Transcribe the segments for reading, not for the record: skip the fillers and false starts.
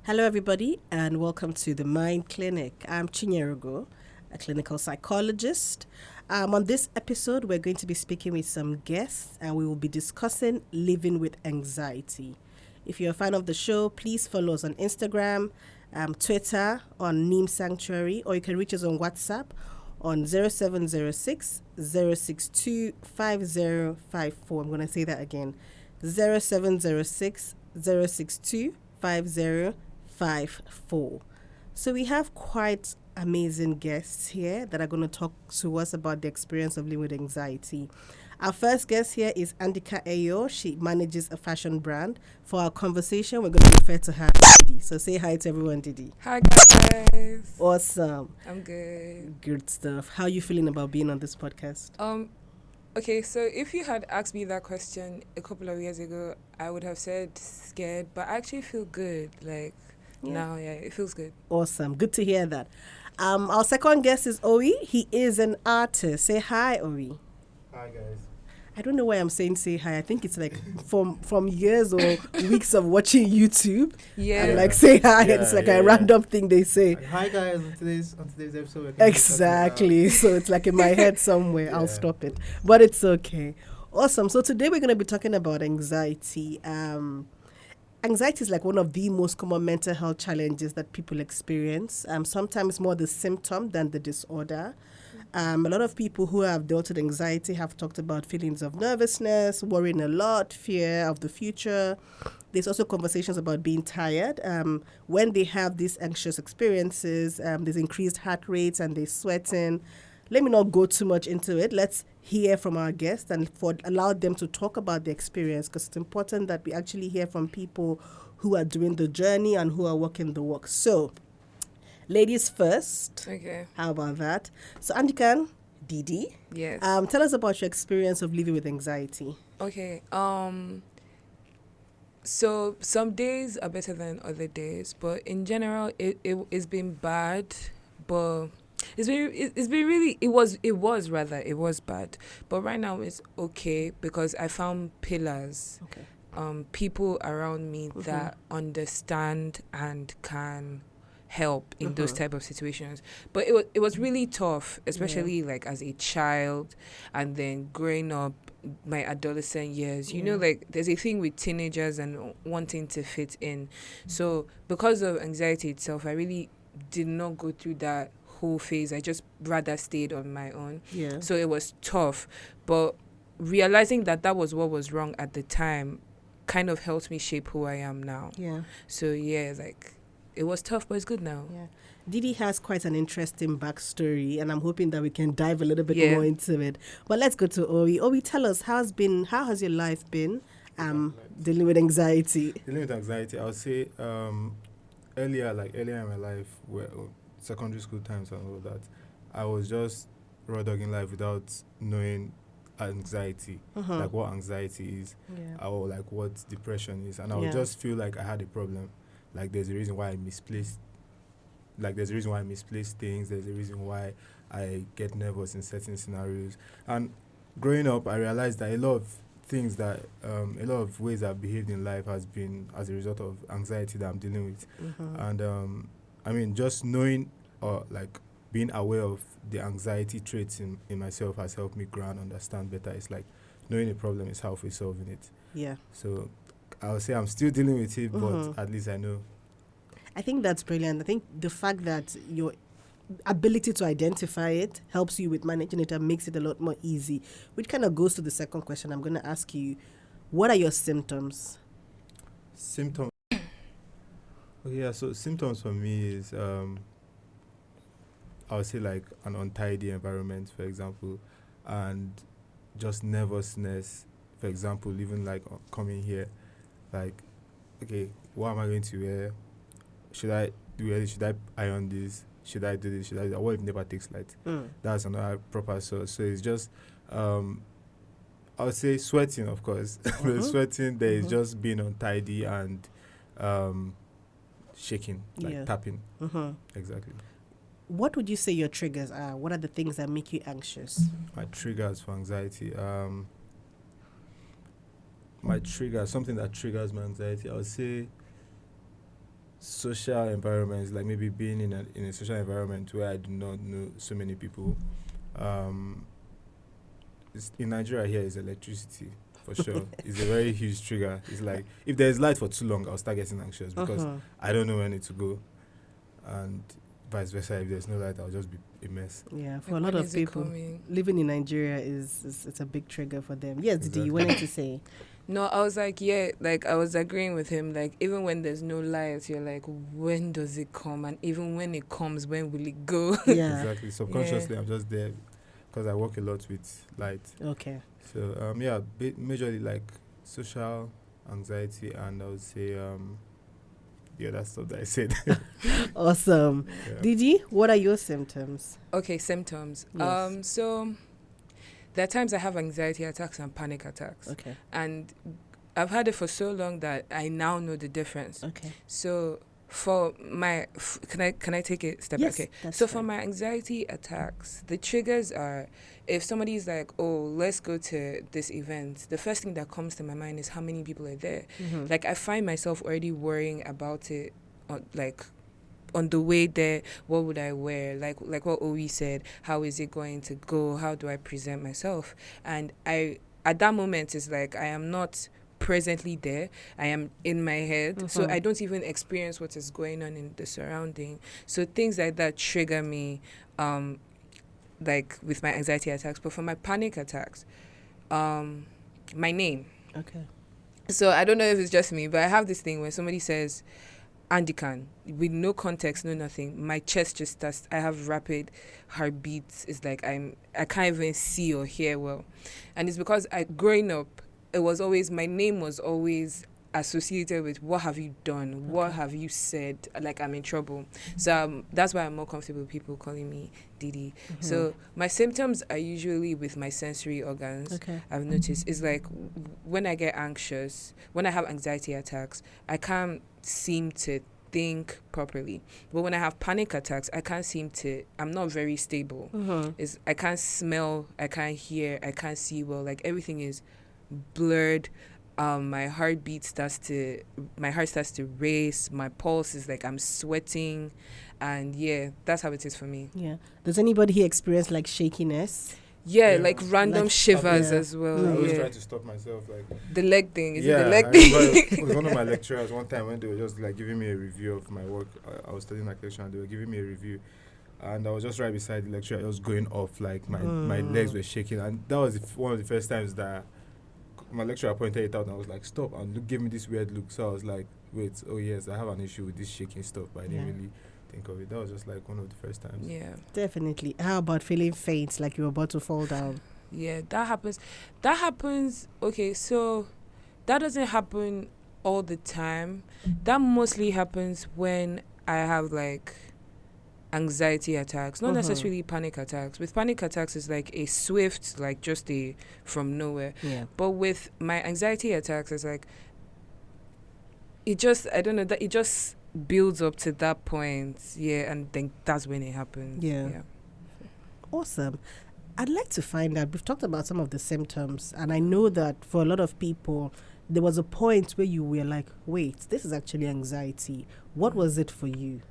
Hello, everybody, and welcome to the Mind Clinic. I'm Chinyerugo, a clinical psychologist. On this episode, we're going to be speaking with some guests, and we will be discussing living with anxiety. If you're a fan of the show, please follow us on Instagram, Twitter, on Neem Sanctuary, or you can reach us on WhatsApp on 0706 062 5054. I'm going to say that again, 0706 062 5054. So we have quite amazing guests here that are going to talk to us about the experience of living with anxiety. Our first guest here is Andika Ayo. She manages a fashion brand. For our conversation, we're going to refer to her as Didi. So say hi to everyone, Didi. Hi guys. Awesome. I'm good. Good stuff. How are you feeling about being on this podcast? Okay, so if you had asked me that question a couple of years ago, I would have said scared, but I actually feel good. Now, it feels good. Awesome. Good to hear that. Our second guest is Owi. He is an artist. Say hi, Owi. Hi guys. I don't know why I'm saying say hi. I think it's like from years or weeks of watching YouTube. Yeah. And like say hi. And it's like a random thing they say. Hi guys. On today's episode. we're gonna be Exactly. So it's like in my head somewhere. I'll stop it. But it's okay. Awesome. So today we're going to be talking about anxiety. Anxiety is like one of the most common mental health challenges that people experience. Sometimes more the symptom than the disorder. A lot of people who have dealt with anxiety have talked about feelings of nervousness, worrying a lot, fear of the future. There's also conversations about being tired. When they have these anxious experiences, there's increased heart rates and they're sweating. Let me not go too much into it. Let's hear from our guests and allow them to talk about the experience, because it's important that we actually hear from people who are doing the journey and who are walking the walk. So, ladies first. Okay. How about that? So, Andikan, Didi, Yes. tell us about your experience of living with anxiety. Okay. So some days are better than other days, but in general, it's been bad, but it was bad, but right now it's okay because I found pillars, Okay. people around me that understand and can help in those type of situations. But it was really tough, especially like as a child, and then growing up, my adolescent years. You know, like there's a thing with teenagers and wanting to fit in. So because of anxiety itself, I really did not go through that whole phase. I just rather stayed on my own. Yeah. So it was tough, but realizing that was what was wrong at the time kind of helped me shape who I am now. Yeah. So yeah, like it was tough, but it's good now. Yeah. Didi has quite an interesting backstory, and I'm hoping that we can dive a little bit more into it. But let's go to Owi. Owi, tell us, how has your life been dealing with anxiety? Dealing with anxiety, I would say earlier in my life, where secondary school times and all that, I was just raw dogging life without knowing anxiety, like what anxiety is, or like what depression is, and I would just feel like I had a problem. Like there's a reason why I misplaced. There's a reason why I misplace things. There's a reason why I get nervous in certain scenarios. And growing up, I realized that a lot of things that, a lot of ways I've behaved in life has been as a result of anxiety that I'm dealing with. And I mean, just knowing or like being aware of the anxiety traits in myself has helped me grow and understand better. It's like knowing a problem is halfway solving it. Yeah. So I would say I'm still dealing with it, but at least I know. I think that's brilliant. I think the fact that your ability to identify it helps you with managing it and makes it a lot more easy, which kind of goes to the second question I'm going to ask you. What are your symptoms? Symptoms. Okay, yeah, so symptoms for me is, I would say like an untidy environment, for example, and just nervousness, for example, even like coming here, like, okay, what am I going to wear? Should I do it? Should I iron this? Should I do this? Should I do that? What if it never takes light? That's another proper source. So it's just, I would say sweating, of course. Sweating, there is just being untidy and shaking, like tapping. Exactly. What would you say your triggers are? What are the things that make you anxious? My triggers for anxiety. Something that triggers my anxiety, I would say social environments, like maybe being in a social environment where I do not know so many people. Um, in Nigeria here is electricity for sure. It's a very huge trigger. It's like if there's light for too long, I'll start getting anxious because I don't know when it to go, and vice versa. If there's no light, I'll just be a mess. Yeah, for Like, a lot when of is it people, coming? living in Nigeria is it's a big trigger for them. Yes, Didi, you Exactly. wanted to say. No, I was like, yeah, like I was agreeing with him. Like even when there's no light, you're like, when does it come? And even when it comes, when will it go? Yeah. Exactly. Subconsciously, I'm just there because I work a lot with light. Okay. So yeah, majorly like social anxiety, and I would say the other stuff that I said. Awesome. Yeah. Didi, what are your symptoms? Okay, symptoms. Yes. So there are times I have anxiety attacks and panic attacks, Okay. and I've had it for so long that I now know the difference. Okay. So for my, can I take it step? Yes. Okay. That's So for fine. my anxiety attacks, the triggers are if somebody's like, oh, let's go to this event, the first thing that comes to my mind is how many people are there. Mhm. Like I find myself already worrying about it, on the way there. What would I wear? Like what Owi said, how is it going to go? How do I present myself? And I at that moment is like I am not presently there. I am in my head, so Mhm. I don't even experience what is going on in the surrounding. So things like that trigger me, like with my anxiety attacks. But for my panic attacks, my name. Okay. So I don't know if it's just me, but I have this thing when somebody says Andikan with no context, no nothing. My chest just starts. I have rapid heartbeats. It's like I can't even see or hear well, and it's because growing up, it was always my name was always associated with what have you done, what have you said. Like I'm in trouble. So that's why I'm more comfortable with people calling me Didi. So my symptoms are usually with my sensory organs. Okay. I've noticed is like when I get anxious, when I have anxiety attacks, I can't seem to think properly. But when I have panic attacks, I can't seem to. I'm not very stable. Is I can't smell, I can't hear, I can't see well. Like everything is blurred. My heart starts to race. My pulse is like I'm sweating, and yeah, that's how it is for me. Yeah. Does anybody here experience like shakiness? Yeah, Yeah. like random Like- shivers Yeah. as well. I always Yeah, try to stop myself. Like the leg thing. Is yeah, it the leg I thing? remember it was one of my lecturers one time when they were just like giving me a review of my work. I was studying architecture and they were giving me a review, and I was just right beside the lecturer. I was going off like my legs were shaking, and that was one of the first times that my lecturer pointed it out, and I was like, "Stop!" And gave me this weird look. So I was like, "Wait, oh yes, I have an issue with this shaking stuff," but I didn't Yeah. really think of it. That was just like one of the first times. Yeah. Definitely. How about feeling faint, like you're about to fall down? Yeah, that happens. Okay, so that doesn't happen all the time. That mostly happens when I have like anxiety attacks, not necessarily panic attacks. With panic attacks, it's like a swift, like just a from nowhere. Yeah. But with my anxiety attacks, it's like it just, I don't know, that it just builds up to that point. Yeah, and then that's when it happens. Yeah. Awesome. I'd like to find out, we've talked about some of the symptoms, and I know that for a lot of people, there was a point where you were like, wait, this is actually anxiety. What was it for you?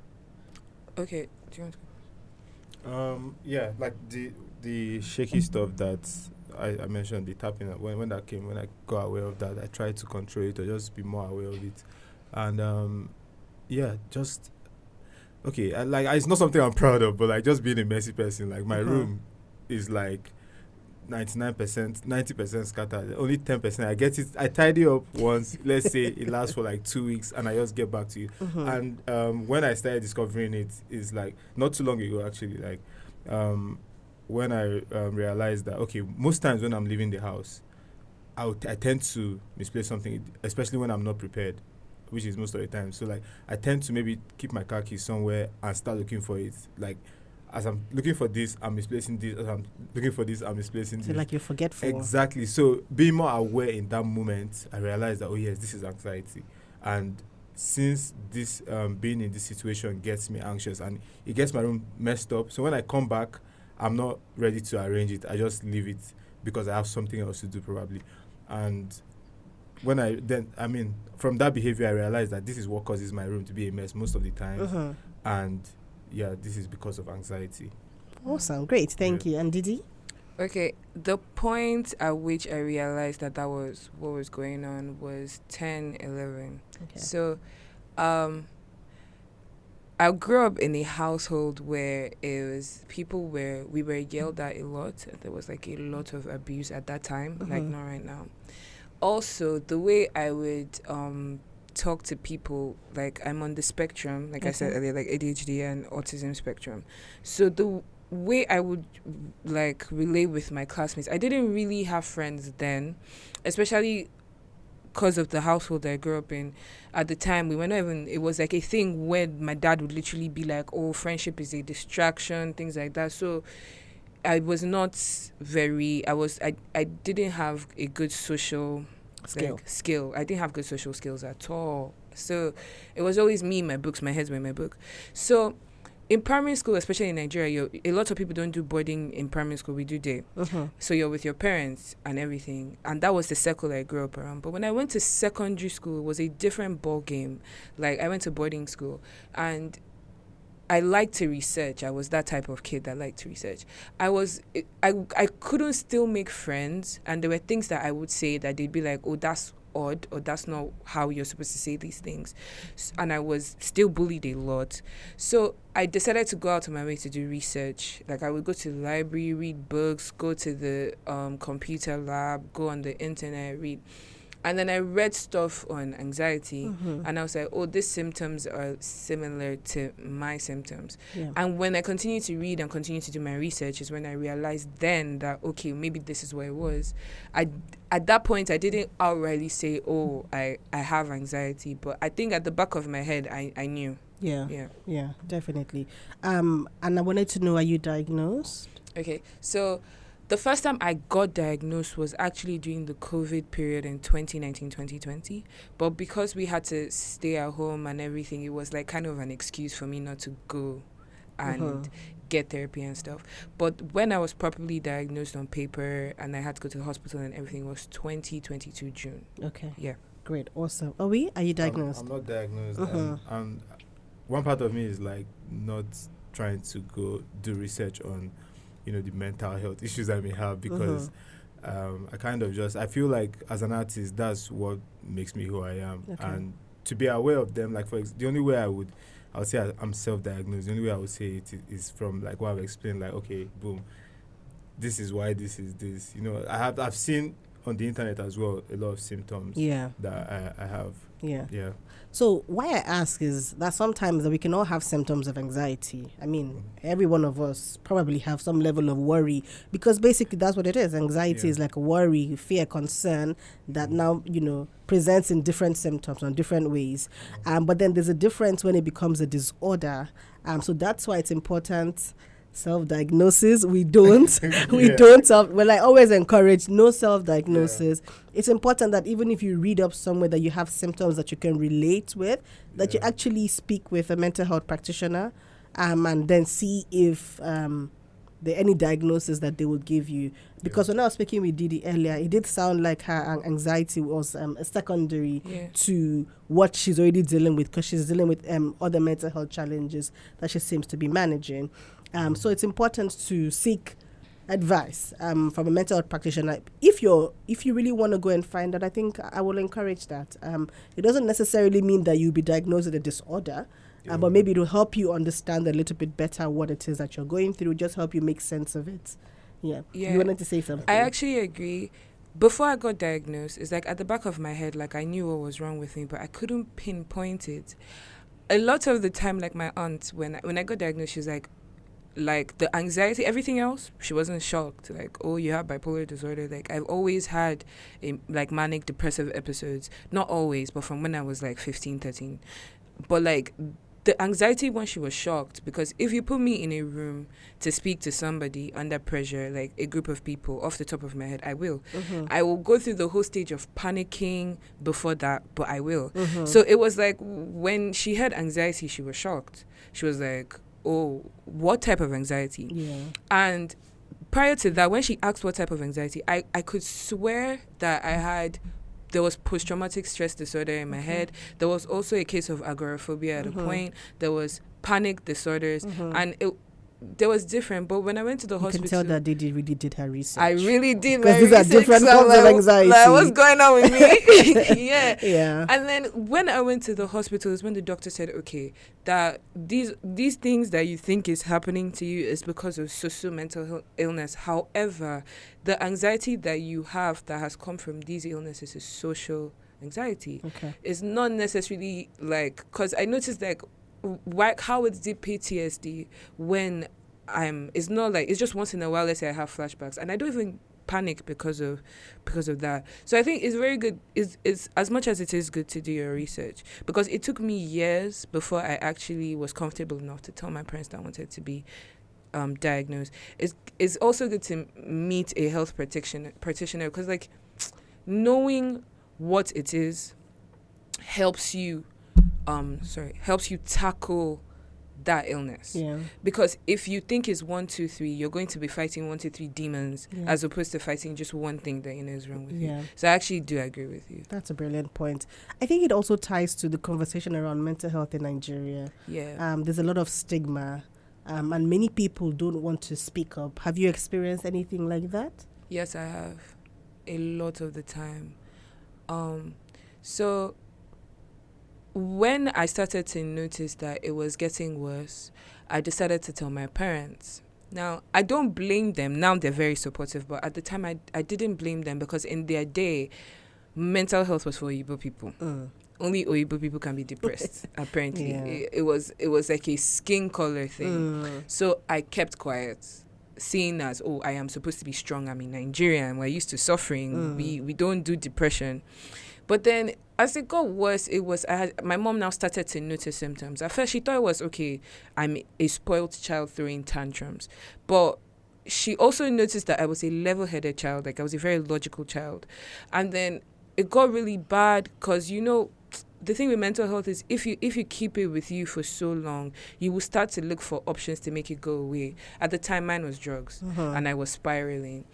Okay. Do you want to? Yeah, like the shaky stuff that I mentioned, the tapping. When that came, when I got aware of that, I tried to control it or just be more aware of it, and yeah, just okay. It's not something I'm proud of, but like just being a messy person. Like my room is like 99%, 90% scattered. Only 10%. I get it. I tidy up once. Let's say it lasts for like 2 weeks, and I just get back to you. And when I started discovering it, is like not too long ago actually. Like when I realized that okay, most times when I'm leaving the house, I tend to misplace something, especially when I'm not prepared, which is most of the time. So like I tend to maybe keep my car keys somewhere and start looking for it. Like as I'm looking for this, I'm misplacing this. As I'm looking for this, I'm misplacing So this. like you're forgetful. Exactly. So being more aware in that moment, I realized that, oh yes, this is anxiety. And since this being in this situation gets me anxious and it gets my room messed up, so when I come back, I'm not ready to arrange it. I just leave it because I have something else to do probably. And from that behavior, I realized that this is what causes my room to be a mess most of the time. Mm-hmm. And yeah, this is because of anxiety. Awesome. Great. Thank you. And Didi? Okay, the point at which I realized that was what was going on was 10, 11. Okay. So, I grew up in a household where we were yelled at a lot. There was like a lot of abuse at that time, like not right now. Also, the way I would talk to people, like I'm on the spectrum, like I said earlier, like ADHD and autism spectrum. So the way I would like relate with my classmates, I didn't really have friends then, especially because of the household that I grew up in. At the time, we were not even, it was like a thing where my dad would literally be like, oh, friendship is a distraction, things like that. So I was not I didn't have a good social skill. I didn't have good social skills at all. So it was always me, my books, my heads were in my book. So in primary school, especially in Nigeria, a lot of people don't do boarding in primary school. We do day. So you're with your parents and everything. And that was the circle I grew up around. But when I went to secondary school, it was a different ball game. Like I went to boarding school and I liked to research. I was that type of kid that liked to research. I couldn't still make friends. And there were things that I would say that they'd be like, oh, that's odd, or that's not how you're supposed to say these things. And I was still bullied a lot. So I decided to go out of my way to do research. Like I would go to the library, read books, go to the computer lab, go on the internet, read. And then I read stuff on anxiety, and I was like, oh, these symptoms are similar to my symptoms. Yeah. And when I continued to read and continue to do my research is when I realized then that, okay, maybe this is what it was. At that point, I didn't outrightly say, oh, I have anxiety. But I think at the back of my head, I knew. Yeah, definitely. And I wanted to know, are you diagnosed? Okay, so the first time I got diagnosed was actually during the COVID period in 2019, 2020. But because we had to stay at home and everything, it was like kind of an excuse for me not to go and get therapy and stuff. But when I was properly diagnosed on paper and I had to go to the hospital and everything was 2022 June. Okay. Yeah. Great. Awesome. Are you diagnosed? I'm not diagnosed. And one part of me is like not trying to go do research on the mental health issues I may have because I feel like as an artist, that's what makes me who I am. Okay. And to be aware of them, like the only way I would say I'm self-diagnosed, the only way I would say it is from like what I've explained, like, okay, boom, this is why this is this. I've seen on the internet as well a lot of symptoms that I have. Yeah. So why I ask is that sometimes we can all have symptoms of anxiety. I mean, every one of us probably have some level of worry because basically that's what it is. Anxiety is like a worry, fear, concern that now, presents in different symptoms in different ways. But then there's a difference when it becomes a disorder. So that's why it's important. Self-diagnosis, we don't. Well, I always encourage no self-diagnosis. It's important that even if you read up somewhere that you have symptoms that you can relate with, that you actually speak with a mental health practitioner and then see if there are any diagnosis that they will give you. Because when I was speaking with Didi earlier, it did sound like her anxiety was secondary to what she's already dealing with because she's dealing with other mental health challenges that she seems to be managing. So it's important to seek advice from a mental health practitioner. If you really want to go and find that, I think I will encourage that. It doesn't necessarily mean that you'll be diagnosed with a disorder, but maybe it will help you understand a little bit better what it is that you're going through, just help you make sense of it. Yeah. You wanted to say something? I actually agree. Before I got diagnosed, it's like at the back of my head, like I knew what was wrong with me, but I couldn't pinpoint it. A lot of the time, like my aunt, when I got diagnosed, she was like the anxiety, everything else, she wasn't shocked. Like, oh, you have bipolar disorder. Like, I've always had manic depressive episodes. Not always, but from when I was like 15, 13. But like the anxiety one, she was shocked because if you put me in a room to speak to somebody under pressure, like a group of people, off the top of my head, I will. I will go through the whole stage of panicking before that, but I will. So it was like when she had anxiety, she was shocked. She was like, oh, what type of anxiety? Yeah. And prior to that, when she asked what type of anxiety, I could swear that I had there was post-traumatic stress disorder in my head. There was also a case of agoraphobia at a point. There was panic disorders, and there was different. But when I went to the You hospital, can tell that Didi really did her research. I really did. Because my these are research, different so I'm forms of like, anxiety. Like, what's going on with me? Yeah. Yeah. And then when I went to the hospital is when the doctor said, okay, that these things that you think is happening to you is because of social mental illness. However, the anxiety that you have that has come from these illnesses is social anxiety. Okay. It's not necessarily like, because I noticed like, how it's the PTSD when it's not like, it's just once in a while, let's say I have flashbacks, and I don't even panic because of that. So I think it's very good. It's as much as it is good to do your research, because it took me years before I actually was comfortable enough to tell my parents that I wanted to be diagnosed. It's also good to meet a health practitioner, because like knowing what it is helps you tackle that illness. Yeah. Because if you think it's 1, 2, 3, you're going to be fighting 1, 2, 3 demons, Yeah. as opposed to fighting just one thing that you know is wrong with Yeah. you. So I actually do agree with you. That's a brilliant point. I think it also ties to the conversation around mental health in Nigeria. Yeah. There's a lot of stigma, and many people don't want to speak up. Have you experienced anything like that? Yes, I have. A lot of the time. So when I started to notice that it was getting worse, I decided to tell my parents. Now, I don't blame them. Now they're very supportive, but at the time I didn't blame them, because in their day, mental health was for Igbo people. Only Oyibo people can be depressed, apparently. Yeah. It was like a skin color thing. So I kept quiet, seeing as, I am supposed to be strong. I'm in Nigeria and we're used to suffering. We don't do depression. But then as it got worse, my mom now started to notice symptoms. At first she thought it was okay, I'm a spoiled child throwing tantrums. But she also noticed that I was a level-headed child, like I was a very logical child. And then it got really bad, because the thing with mental health is if you keep it with you for so long, you will start to look for options to make it go away. At the time, mine was drugs, and I was spiraling.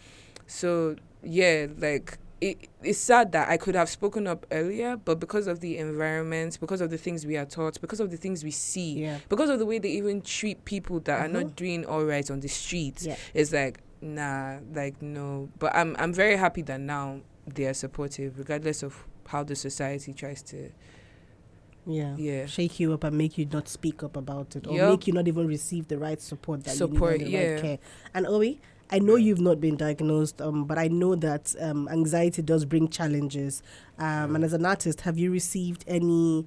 So yeah, like it's sad that I could have spoken up earlier, but because of the environment, because of the things we are taught, because of the things we see, because of the way they even treat people that are not doing all right on the streets, it's like, nah, like no. But I'm very happy that now they are supportive, regardless of how the society tries to shake you up and make you not speak up about it, or Yup. make you not even receive the right support that you need, and the right care. And Obi, I know you've not been diagnosed, but I know that anxiety does bring challenges. And as an artist, have you received any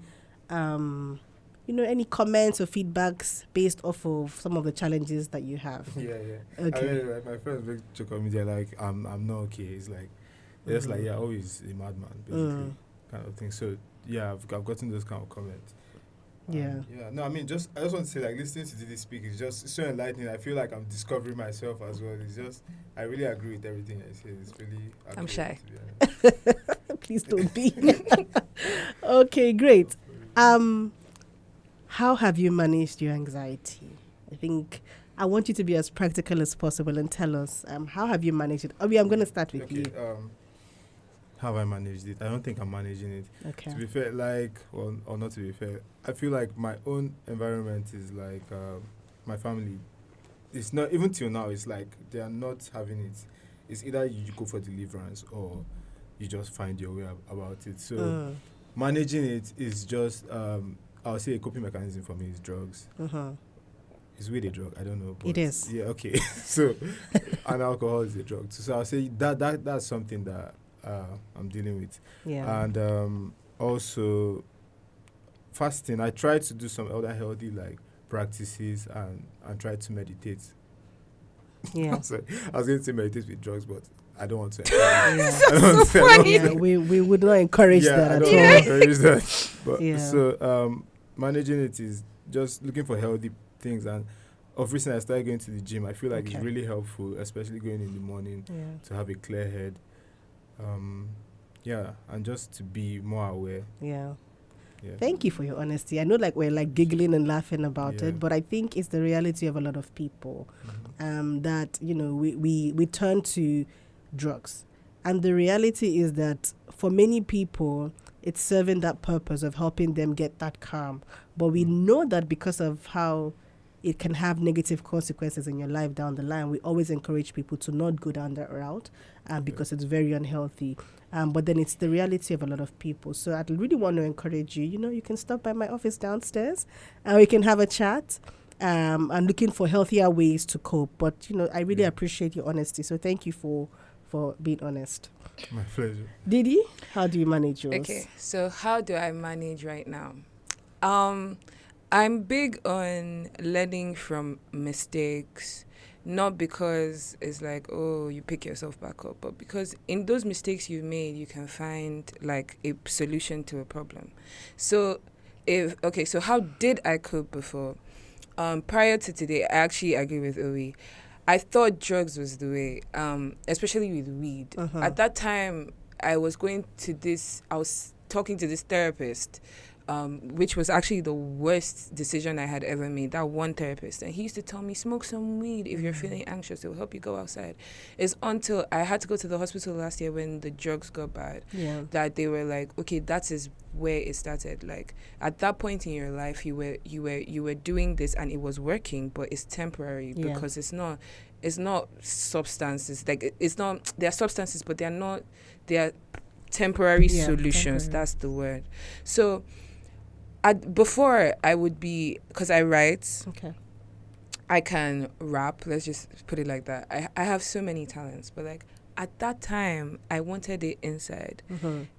any comments or feedbacks based off of some of the challenges that you have? Yeah. Okay. I mean, like, my friends make joke on me. They're like, I'm not okay. It's like, they're just like, yeah, always a madman, basically, kind of thing. So yeah, I've gotten those kind of comments. Yeah. No, I mean, I just want to say, like, listening to Didi speak is just so enlightening. I feel like I'm discovering myself as well. It's just, I really agree with everything I say. It's really. I'm shy. To be honest. Please don't be. Okay, great. How have you managed your anxiety? I think I want you to be as practical as possible and tell us, how have you managed it? Obi, I'm going to start with you. How have I managed it? I don't think I'm managing it. Okay. To be fair, or not to be fair, I feel like my own environment is like my family. It's not, even till now, it's like they are not having it. It's either you go for deliverance or you just find your way about it. So managing it is just, I'll say a coping mechanism for me is drugs. Is weed a drug? I don't know. But it is. Yeah, okay. So, and alcohol is a drug. So I'll say that's something that I'm dealing with. Yeah. And also fasting. I try to do some other healthy practices and try to meditate. Yeah. So, I was going to say meditate with drugs, but I don't want to. So funny. Yeah, we would not encourage that I at don't all. want to encourage that. But Yeah. so managing it is just looking for healthy things. And of recent, I started going to the gym. I feel like it's really helpful, especially going in the morning to have a clear head. And just to be more aware. Yeah. Thank you for your honesty. I know we're giggling and laughing about it, but I think it's the reality of a lot of people that, we turn to drugs. And the reality is that for many people, it's serving that purpose of helping them get that calm. But we know that because of how it can have negative consequences in your life down the line, we always encourage people to not go down that route because it's very unhealthy. But then it's the reality of a lot of people. So I'd really want to encourage you, you can stop by my office downstairs and we can have a chat. And looking for healthier ways to cope. But, I really appreciate your honesty. So thank you for being honest. My pleasure. Didi, how do you manage yours? Okay, so how do I manage right now? I'm big on learning from mistakes, not because it's like, oh, you pick yourself back up, but because in those mistakes you've made, you can find like a solution to a problem. So so how did I cope before? Prior to today, I actually agree with Owi. I thought drugs was the way, especially with weed. At that time, I was talking to this therapist, which was actually the worst decision I had ever made, that one therapist. And he used to tell me, smoke some weed if you're feeling anxious. It will help you go outside. It's until I had to go to the hospital last year when the drugs got bad that they were like, okay, that is where it started. Like at that point in your life, you were doing this and it was working, but it's temporary because it's not substances. Like it's not, they are substances, but they are temporary solutions. Temporary. That's the word. So before I would be, because I write, I can rap, let's just put it like that. I have so many talents, but like at that time I wanted it inside.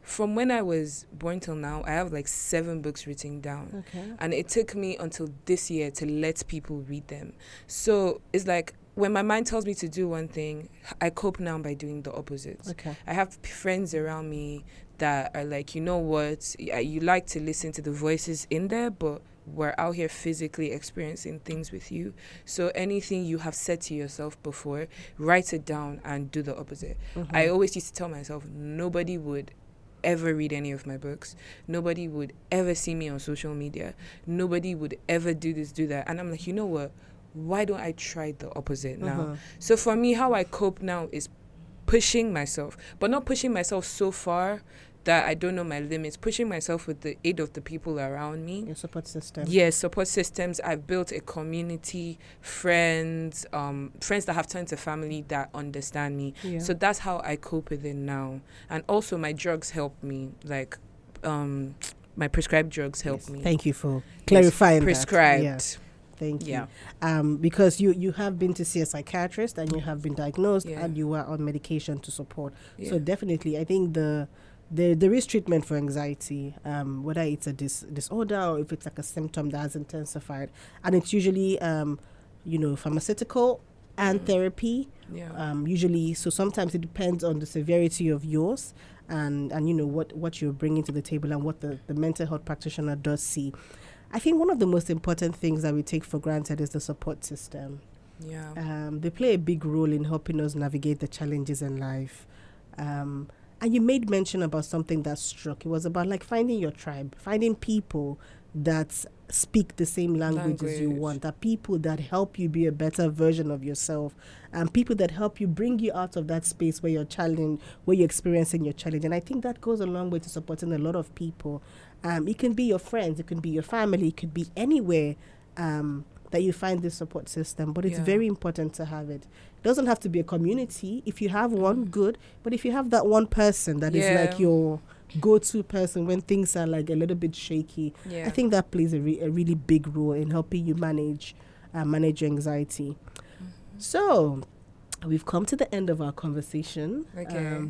From when I was born till now, I have like 7 books written down, and it took me until this year to let people read them. So it's like when my mind tells me to do one thing, I cope now by doing the opposite. I have friends around me that are like, you know what, you like to listen to the voices in there, but we're out here physically experiencing things with you. So anything you have said to yourself before, write it down and do the opposite. I always used to tell myself, nobody would ever read any of my books. Nobody would ever see me on social media. Nobody would ever do this, do that. And I'm like, you know what? Why don't I try the opposite now? So for me, how I cope now is pushing myself, but not pushing myself so far that I don't know my limits, pushing myself with the aid of the people around me. Your support system. Yes, support systems. I've built a community, friends that have turned to family that understand me. So that's how I cope with it now. And also my drugs help me, like my prescribed drugs help me. Thank you for clarifying prescribed. That. Thank you. Because you have been to see a psychiatrist and you have been diagnosed and you are on medication to support. So definitely, I think there is treatment for anxiety, whether it's a disorder or if it's like a symptom that has intensified. And it's usually, pharmaceutical and therapy. Usually, so sometimes it depends on the severity of yours and what you're bringing to the table and what the mental health practitioner does see. I think one of the most important things that we take for granted is the support system. They play a big role in helping us navigate the challenges in life. And you made mention about something that struck. It was about like finding your tribe, finding people that speak the same language as you want, that people that help you be a better version of yourself, and people that help you bring you out of that space where you're challenged, where you're experiencing your challenge. And I think that goes a long way to supporting a lot of people. It can be your friends, it can be your family, it could be anywhere that you find this support system, but it's very important to have it. It doesn't have to be a community. If you have one, good, but if you have that one person that is like your go-to person when things are like a little bit shaky, I think that plays a really big role in helping you manage your anxiety. So we've come to the end of our conversation.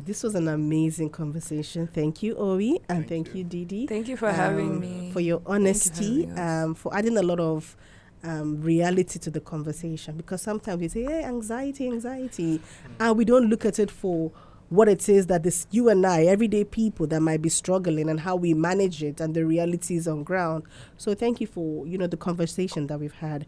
This was an amazing conversation. Thank you, Owi, and thank you, Didi. Thank you for having me. For your honesty, for adding a lot of reality to the conversation, because sometimes we say, hey, anxiety, and we don't look at it for what it is that this you and I, everyday people that might be struggling, and how we manage it and the realities on ground. So thank you for the conversation that we've had.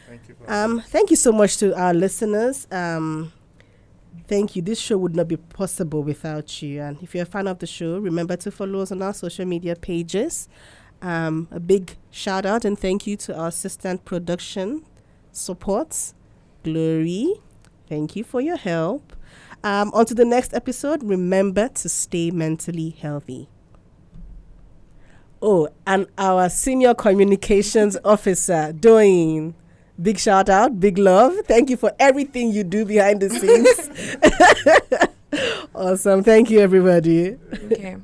Thank you. Thank you so much to our listeners. Thank you. This show would not be possible without you. And if you're a fan of the show, remember to follow us on our social media pages. A big shout out and thank you to our assistant production supports, Glory. Thank you for your help. On to the next episode. Remember to stay mentally healthy. Oh, and our senior communications officer, Doyin. Big shout out, big love. Thank you for everything you do behind the scenes. Awesome. Thank you, everybody. Okay.